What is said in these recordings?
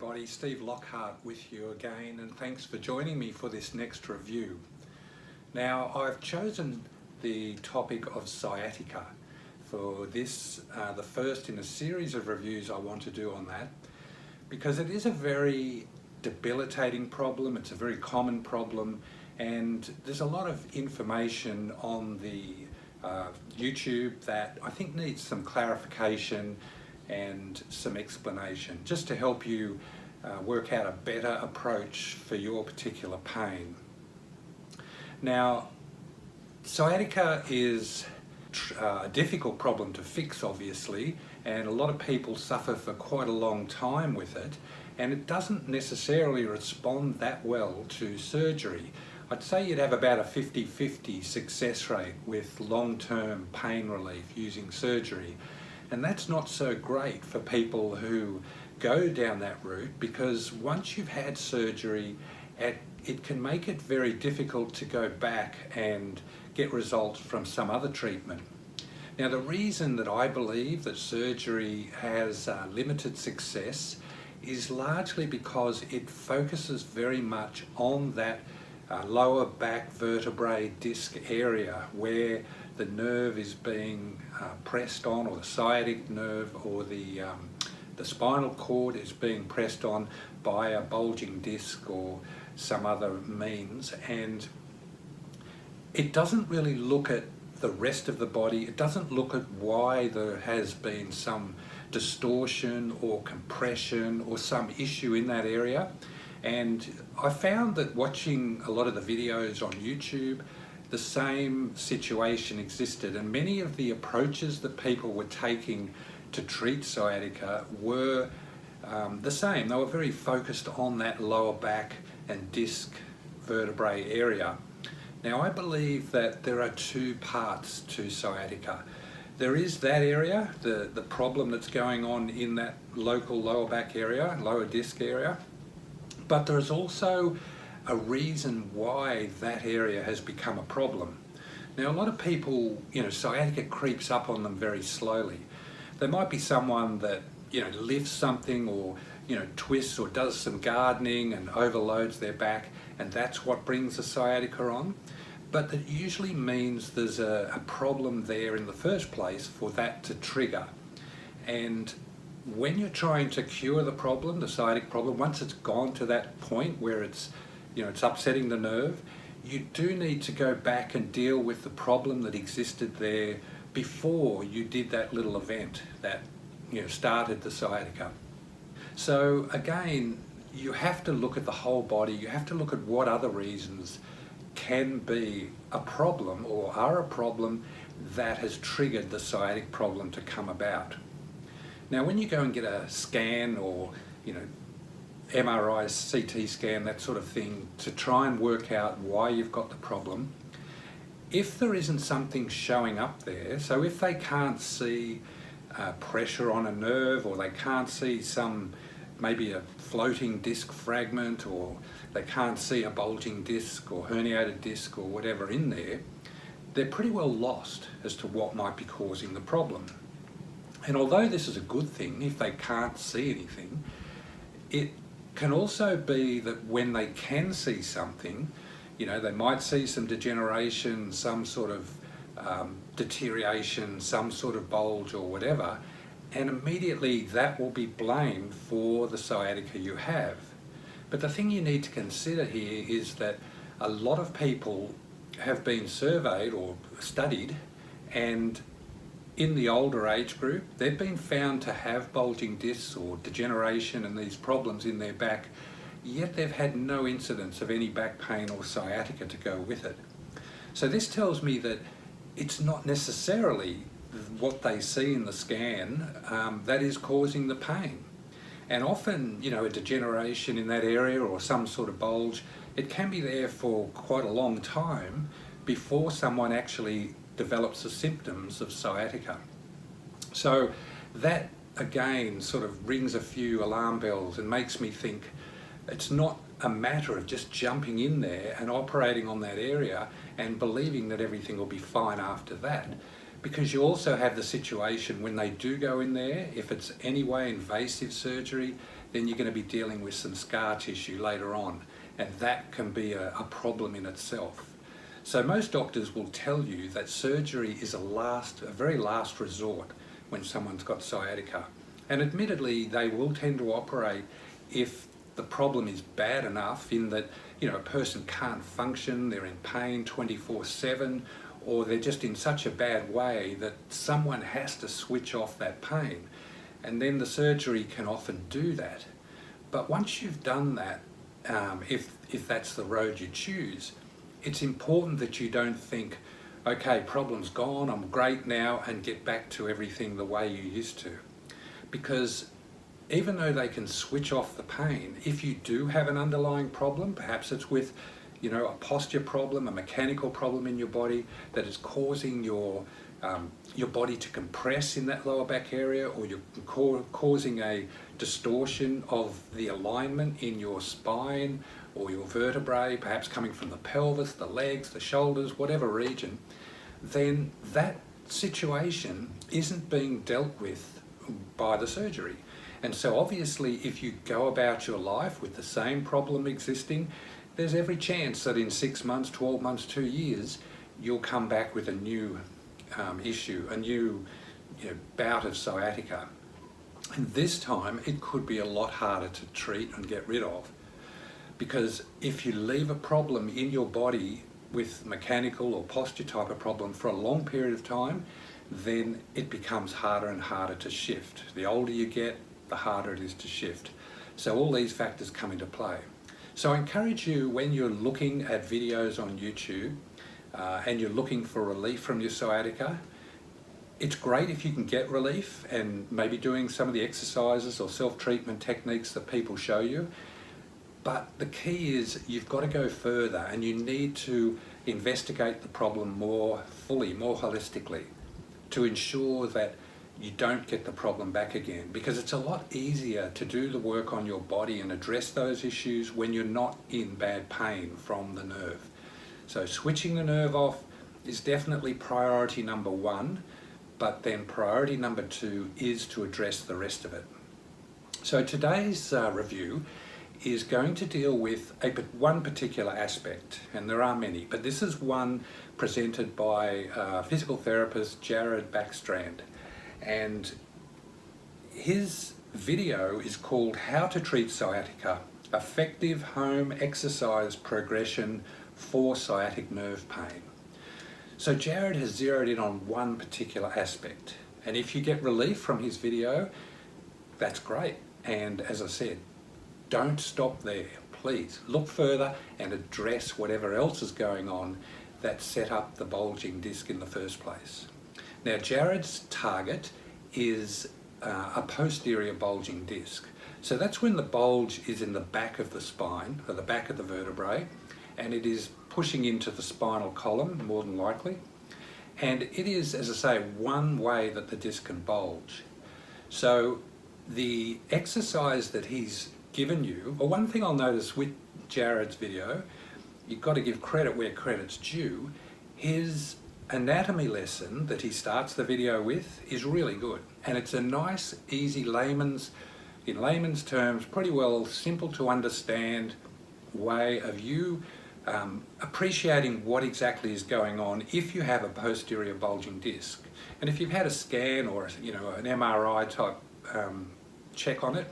everybody, Steve Lockhart with you again, and thanks for joining me for this next review. Now, I've chosen the topic of sciatica for this, the first in a series of reviews I want to do on that, because it is a very debilitating problem, it's a very common problem, and there's a lot of information on the YouTube that I think needs some clarification and some explanation, just to help you work out a better approach for your particular pain. Now, sciatica is a difficult problem to fix, obviously, and a lot of people suffer for quite a long time with it, and it doesn't necessarily respond that well to surgery. I'd say you'd have about a 50-50 success rate with long-term pain relief using surgery. And that's not so great for people who go down that route, because once you've had surgery, it can make it very difficult to go back and get results from some other treatment. Now, the reason that I believe that surgery has limited success is largely because it focuses very much on that lower back vertebrae disc area where the nerve is being pressed on, or the sciatic nerve, or the spinal cord is being pressed on by a bulging disc or some other means, and it doesn't really look at the rest of the body. It doesn't look at why there has been some distortion or compression or some issue in that area. And I found that watching a lot of the videos on YouTube, the same situation existed, and many of the approaches that people were taking to treat sciatica were the same. They were very focused on that lower back and disc vertebrae area. Now, I believe that there are two parts to sciatica. There is that area, the problem that's going on in that local lower back area, lower disc area, but there's also a reason why that area has become a problem. Now, a lot of people, sciatica creeps up on them very slowly. There might be someone that, lifts something, or, twists or does some gardening and overloads their back, and that's what brings the sciatica on. But that usually means there's a problem there in the first place for that to trigger. And when you're trying to cure the problem, the sciatic problem, once it's gone to that point where it's upsetting the nerve, you do need to go back and deal with the problem that existed there before you did that little event that started the sciatica. So again, you have to look at the whole body. You have to look at what other reasons can be a problem or are a problem that has triggered the sciatic problem to come about. Now, when you go and get a scan or MRI, CT scan, that sort of thing, to try and work out why you've got the problem, if there isn't something showing up there, so if they can't see pressure on a nerve, or they can't see maybe a floating disc fragment, or they can't see a bulging disc or herniated disc or whatever in there, they're pretty well lost as to what might be causing the problem. And although this is a good thing, if they can't see anything, it can also be that when they can see something, they might see some degeneration, some sort of deterioration, some sort of bulge or whatever, and immediately that will be blamed for the sciatica you have. But the thing you need to consider here is that a lot of people have been surveyed or studied, and in the older age group, they've been found to have bulging discs or degeneration and these problems in their back, yet they've had no incidence of any back pain or sciatica to go with it. So this tells me that it's not necessarily what they see in the scan that is causing the pain. And often, a degeneration in that area or some sort of bulge, it can be there for quite a long time before someone actually develops the symptoms of sciatica. So that again sort of rings a few alarm bells and makes me think it's not a matter of just jumping in there and operating on that area and believing that everything will be fine after that. because you also have the situation when they do go in there, if it's anyway invasive surgery, then you're going to be dealing with some scar tissue later on, and that can be a problem in itself. So most doctors will tell you that surgery is a very last resort when someone's got sciatica. And admittedly, they will tend to operate if the problem is bad enough, in that, a person can't function, they're in pain 24/7, or they're just in such a bad way that someone has to switch off that pain. And then the surgery can often do that. But once you've done that, if that's the road you choose, it's important that you don't think, okay, problem's gone, I'm great now, and get back to everything the way you used to. Because even though they can switch off the pain, if you do have an underlying problem, perhaps it's with, a posture problem, a mechanical problem in your body that is causing your body to compress in that lower back area, or you're causing a distortion of the alignment in your spine or your vertebrae, perhaps coming from the pelvis, the legs, the shoulders, whatever region, then that situation isn't being dealt with by the surgery. And so obviously, if you go about your life with the same problem existing, there's every chance that in 6 months, 12 months, 2 years, you'll come back with a new issue, a new bout of sciatica. And this time, it could be a lot harder to treat and get rid of. Because if you leave a problem in your body with mechanical or posture type of problem for a long period of time, then it becomes harder and harder to shift. The older you get, the harder it is to shift. So all these factors come into play. So I encourage you, when you're looking at videos on YouTube and you're looking for relief from your sciatica, it's great if you can get relief and maybe doing some of the exercises or self-treatment techniques that people show you. But the key is you've got to go further, and you need to investigate the problem more fully, more holistically, to ensure that you don't get the problem back again. Because it's a lot easier to do the work on your body and address those issues when you're not in bad pain from the nerve. So switching the nerve off is definitely priority number 1, but then priority number 2 is to address the rest of it. So today's review is going to deal with one particular aspect, and there are many, but this is one presented by physical therapist Jared Backstrand. And his video is called How to Treat Sciatica, Effective Home Exercise Progression for Sciatic Nerve Pain. So Jared has zeroed in on one particular aspect, and if you get relief from his video, that's great. And as I said, don't stop there. Please look further and address whatever else is going on that set up the bulging disc in the first place. Now, Jared's target is a posterior bulging disc. So that's when the bulge is in the back of the spine, or the back of the vertebrae, and it is pushing into the spinal column, more than likely. And it is, as I say, one way that the disc can bulge. So the exercise that he's given you, or one thing I'll notice with Jared's video, you've got to give credit where credit's due. His anatomy lesson that he starts the video with is really good, and it's a nice, easy in layman's terms, pretty well simple to understand way of you appreciating what exactly is going on if you have a posterior bulging disc. And if you've had a scan or an MRI type check on it,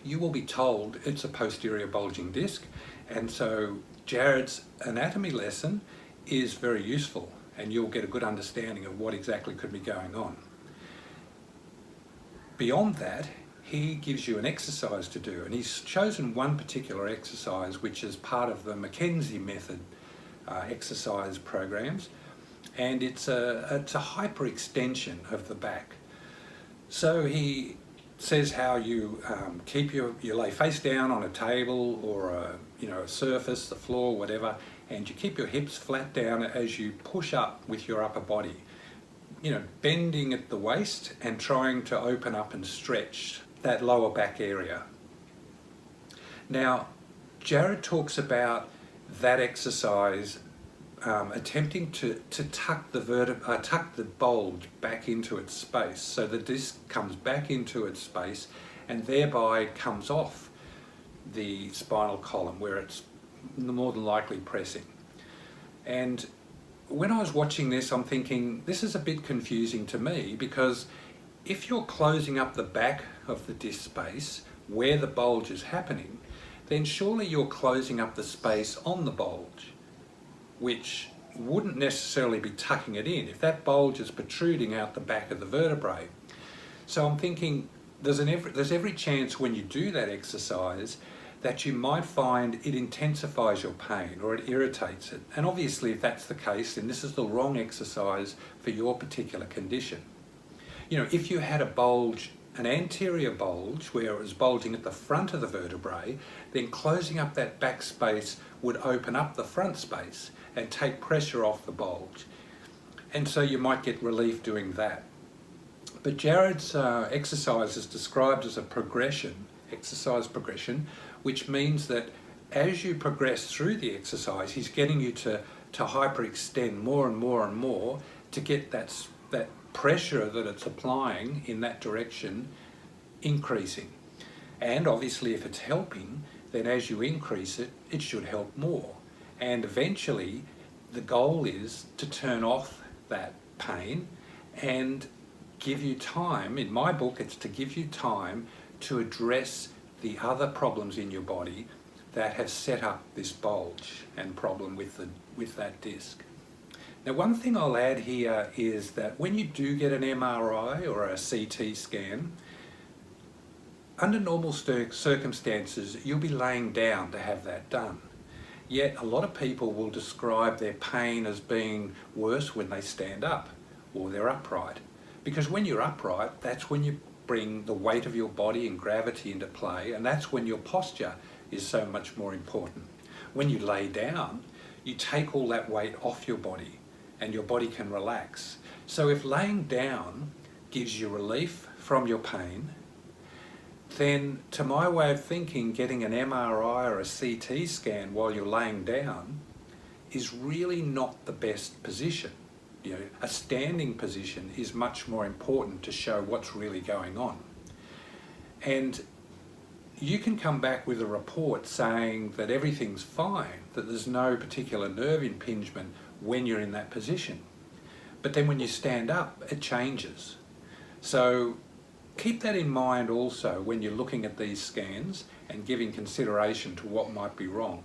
you will be told it's a posterior bulging disc. And so Jared's anatomy lesson is very useful, and you'll get a good understanding of what exactly could be going on. Beyond that, he gives you an exercise to do, and he's chosen one particular exercise which is part of the McKenzie method exercise programs, and it's a hyperextension of the back. So he says how you you lay face down on a table or a surface, the floor, whatever, and you keep your hips flat down as you push up with your upper body, bending at the waist and trying to open up and stretch that lower back area. Now, Jared talks about that exercise attempting to tuck the bulge back into its space, so the disc comes back into its space and thereby comes off the spinal column where it's more than likely pressing. And when I was watching this, I'm thinking, this is a bit confusing to me, because if you're closing up the back of the disc space where the bulge is happening, then surely you're closing up the space on the bulge, which wouldn't necessarily be tucking it in if that bulge is protruding out the back of the vertebrae. So I'm thinking there's every chance when you do that exercise that you might find it intensifies your pain or it irritates it. And obviously if that's the case, then this is the wrong exercise for your particular condition. You know, if you had a bulge, an anterior bulge where it was bulging at the front of the vertebrae, then closing up that back space would open up the front space and take pressure off the bulge. And so you might get relief doing that. But Jared's exercise is described as a progression, exercise progression, which means that as you progress through the exercise, he's getting you to hyperextend more and more and more to get that pressure that it's applying in that direction increasing. And obviously if it's helping, then as you increase it, it should help more. And eventually the goal is to turn off that pain and give you time. In my book, it's to give you time to address the other problems in your body that have set up this bulge and problem with that disc. Now, one thing I'll add here is that when you do get an MRI or a CT scan, under normal circumstances, you'll be laying down to have that done. Yet a lot of people will describe their pain as being worse when they stand up or they're upright. Because when you're upright, that's when you bring the weight of your body and gravity into play, and that's when your posture is so much more important. When you lay down, you take all that weight off your body and your body can relax. So if laying down gives you relief from your pain, then to my way of thinking, getting an MRI or a CT scan while you're laying down is really not the best position. You know, a standing position is much more important to show what's really going on. And you can come back with a report saying that everything's fine, that there's no particular nerve impingement when you're in that position. But then when you stand up, it changes. So keep that in mind also when you're looking at these scans and giving consideration to what might be wrong.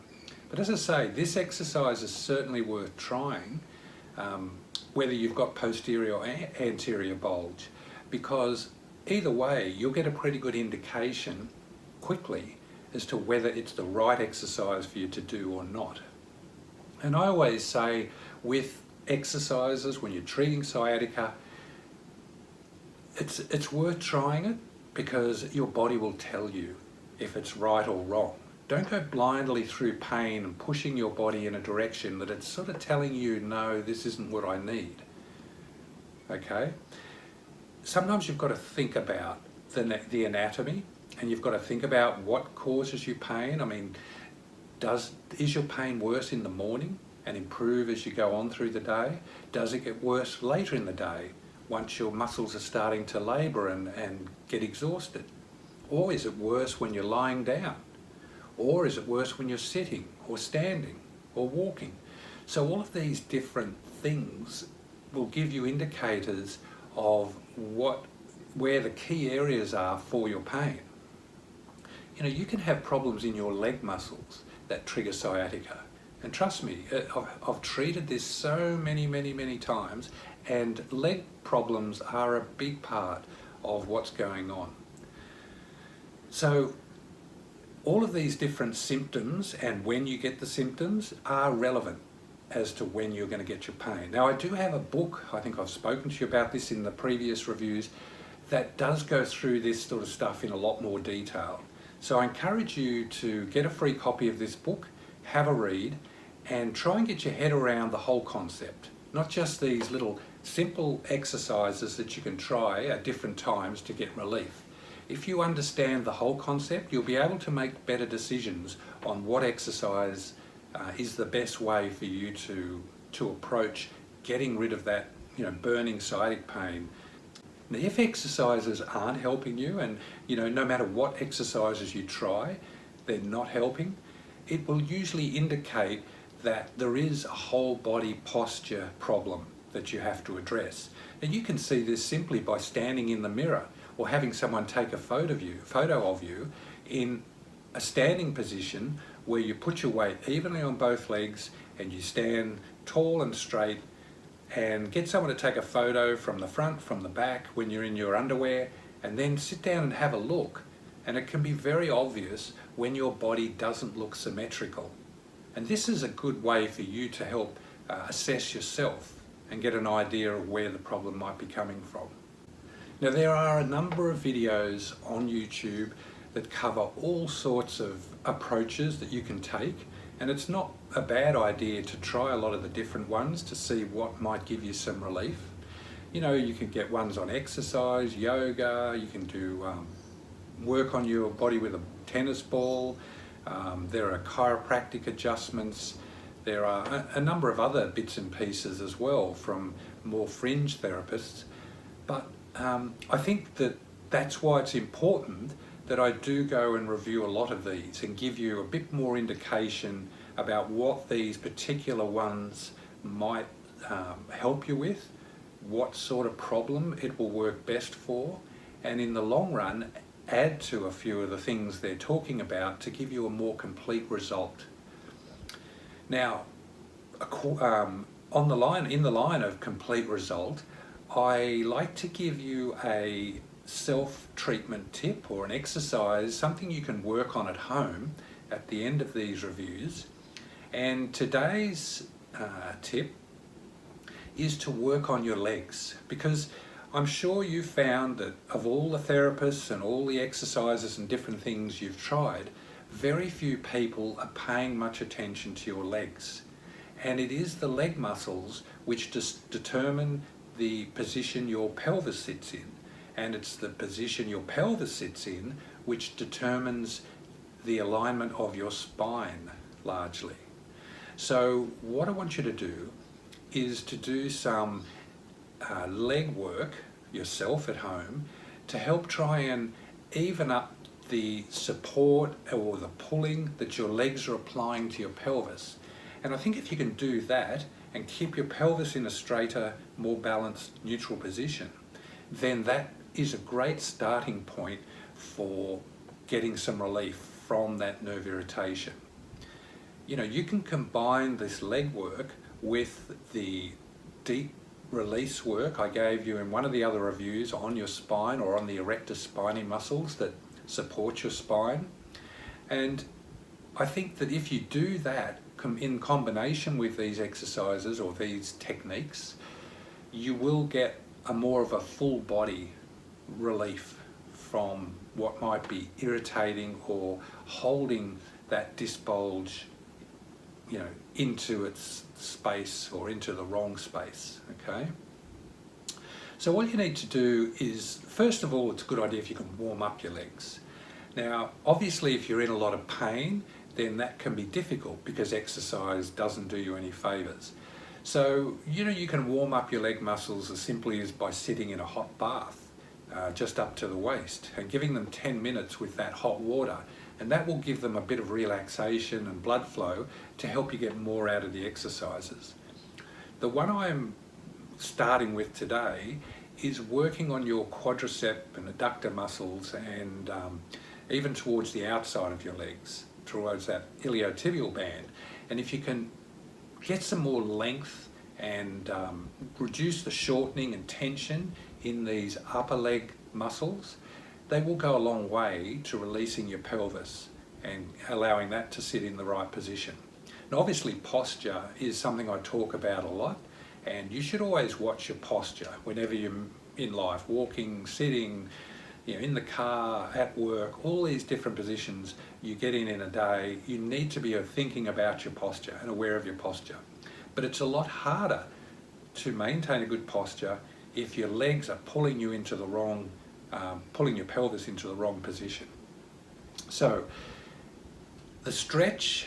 But as I say, this exercise is certainly worth trying, whether you've got posterior or anterior bulge, because either way you'll get a pretty good indication quickly as to whether it's the right exercise for you to do or not. And I always say with exercises, when you're treating sciatica, it's worth trying it because your body will tell you if it's right or wrong. Don't go blindly through pain and pushing your body in a direction that it's sort of telling you, no, this isn't what I need. Okay? Sometimes you've got to think about the anatomy, and you've got to think about what causes you pain. I mean, is your pain worse in the morning and improve as you go on through the day? Does it get worse later in the day once your muscles are starting to labour and get exhausted? Or is it worse when you're lying down? Or is it worse when you're sitting or standing or walking? So all of these different things will give you indicators of where the key areas are for your pain. You know, you can have problems in your leg muscles that trigger sciatica. And trust me, I've treated this so many times, and leg problems are a big part of what's going on. So all of these different symptoms and when you get the symptoms are relevant as to when you're going to get your pain. Now, I do have a book, I think I've spoken to you about this in the previous reviews, that does go through this sort of stuff in a lot more detail. So I encourage you to get a free copy of this book, have a read, and try and get your head around the whole concept, not just these little simple exercises that you can try at different times to get relief. If you understand the whole concept, you'll be able to make better decisions on what exercise is the best way for you to approach getting rid of that, burning sciatic pain. Now, if exercises aren't helping you, and no matter what exercises you try, they're not helping, it will usually indicate that there is a whole body posture problem that you have to address. And you can see this simply by standing in the mirror or having someone take a photo of you in a standing position where you put your weight evenly on both legs and you stand tall and straight, and get someone to take a photo from the front, from the back, when you're in your underwear, and then sit down and have a look. And it can be very obvious when your body doesn't look symmetrical. And this is a good way for you to help assess yourself and get an idea of where the problem might be coming from. Now, there are a number of videos on YouTube that cover all sorts of approaches that you can take, and it's not a bad idea to try a lot of the different ones to see what might give you some relief. You can get ones on exercise, yoga, you can do work on your body with a tennis ball, there are chiropractic adjustments, there are a number of other bits and pieces as well from more fringe therapists. But I think that's why it's important that I do go and review a lot of these and give you a bit more indication about what these particular ones might help you with, what sort of problem it will work best for, and in the long run add to a few of the things they're talking about to give you a more complete result. Now, in the line of complete result, I like to give you a self-treatment tip or an exercise, something you can work on at home at the end of these reviews. And today's tip is to work on your legs, because I'm sure you found that of all the therapists and all the exercises and different things you've tried, very few people are paying much attention to your legs. And it is the leg muscles which determine the position your pelvis sits in. And it's the position your pelvis sits in which determines the alignment of your spine, largely. So what I want you to do is to do some leg work yourself at home to help try and even up the support or the pulling that your legs are applying to your pelvis. And I think if you can do that and keep your pelvis in a straighter, more balanced, neutral position, then that is a great starting point for getting some relief from that nerve irritation. You can combine this leg work with the deep release work I gave you in one of the other reviews on your spine or on the erector spinae muscles that support your spine. And I think that if you do that in combination with these exercises or these techniques, you will get more of a full body relief from what might be irritating or holding that disc bulge into its space or into the wrong space. Okay, so what you need to do is, first of all, it's a good idea if you can warm up your legs. Now, obviously, if you're in a lot of pain, then that can be difficult because exercise doesn't do you any favors. So you can warm up your leg muscles as simply as by sitting in a hot bath just up to the waist and giving them 10 minutes with that hot water, and that will give them a bit of relaxation and blood flow to help you get more out of the exercises. The one I'm starting with today is working on your quadricep and adductor muscles, and even towards the outside of your legs, towards that iliotibial band. And if you can get some more length and reduce the shortening and tension in these upper leg muscles, they will go a long way to releasing your pelvis and allowing that to sit in the right position. Now, obviously, posture is something I talk about a lot, and you should always watch your posture whenever you're in life, walking, sitting, in the car, at work, all these different positions you get in a day. You need to be thinking about your posture and aware of your posture. But it's a lot harder to maintain a good posture if your legs are pulling you into the wrong, pulling your pelvis into the wrong position. So the stretch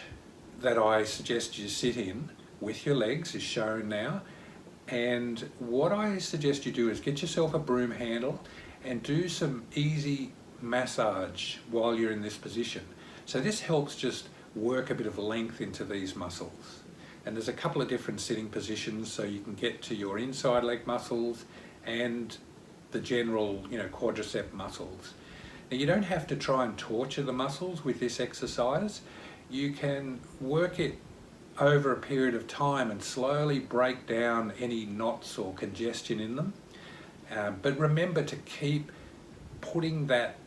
that I suggest you sit in with your legs is shown now. And what I suggest you do is get yourself a broom handle and do some easy massage while you're in this position. So this helps just work a bit of length into these muscles. And there's a couple of different sitting positions so you can get to your inside leg muscles and the general, quadricep muscles. Now you don't have to try and torture the muscles with this exercise. You can work it over a period of time and slowly break down any knots or congestion in them. But remember to keep putting that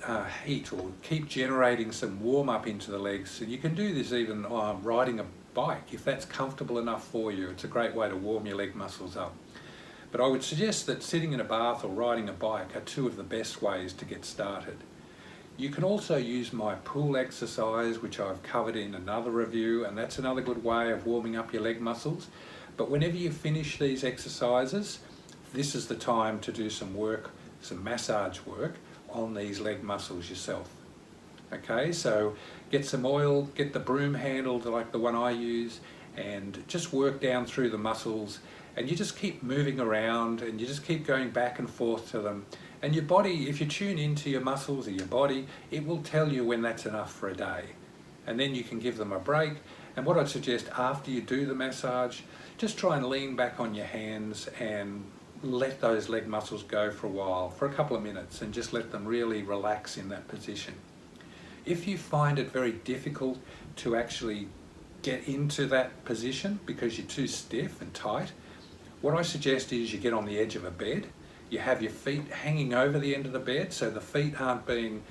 heat, or keep generating some warm up into the legs. And you can do this even riding a bike if that's comfortable enough for you. It's a great way to warm your leg muscles up. But I would suggest that sitting in a bath or riding a bike are two of the best ways to get started. You can also use my pull exercise, which I've covered in another review, and that's another good way of warming up your leg muscles. But whenever you finish these exercises, this is the time to do some work, some massage work on these leg muscles yourself. Okay, so get some oil, get the broom handle like the one I use, and just work down through the muscles, and you just keep moving around and you just keep going back and forth to them. And your body, if you tune into your muscles or your body, it will tell you when that's enough for a day. And then you can give them a break. And what I'd suggest after you do the massage, just try and lean back on your hands and let those leg muscles go for a while, for a couple of minutes, and just let them really relax in that position. If you find it very difficult to actually get into that position because you're too stiff and tight, what I suggest is you get on the edge of a bed, you have your feet hanging over the end of the bed so the feet aren't being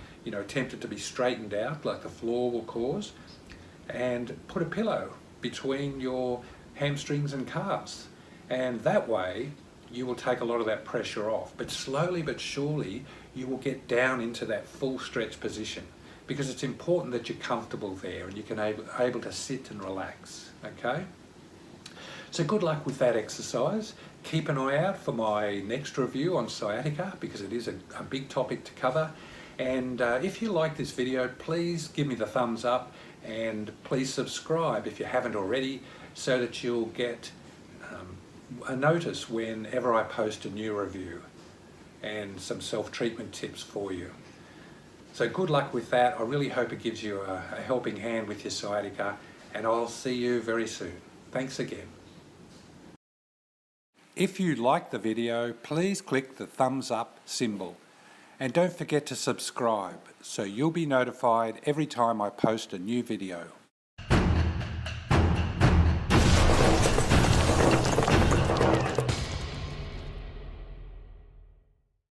tempted to be straightened out like the floor will cause, and put a pillow between your hamstrings and calves, and that way you will take a lot of that pressure off. But slowly but surely you will get down into that full stretch position, because it's important that you're comfortable there and you can able to sit and relax. Okay, so good luck with that exercise. Keep an eye out for my next review on sciatica, because it is a big topic to cover. And if you like this video, please give me the thumbs up, and please subscribe if you haven't already, so that you'll get a notice whenever I post a new review and some self-treatment tips for you. So good luck with that. I really hope it gives you a helping hand with your sciatica, and I'll see you very soon. Thanks again. If you like the video, please click the thumbs up symbol, and don't forget to subscribe so you'll be notified every time I post a new video.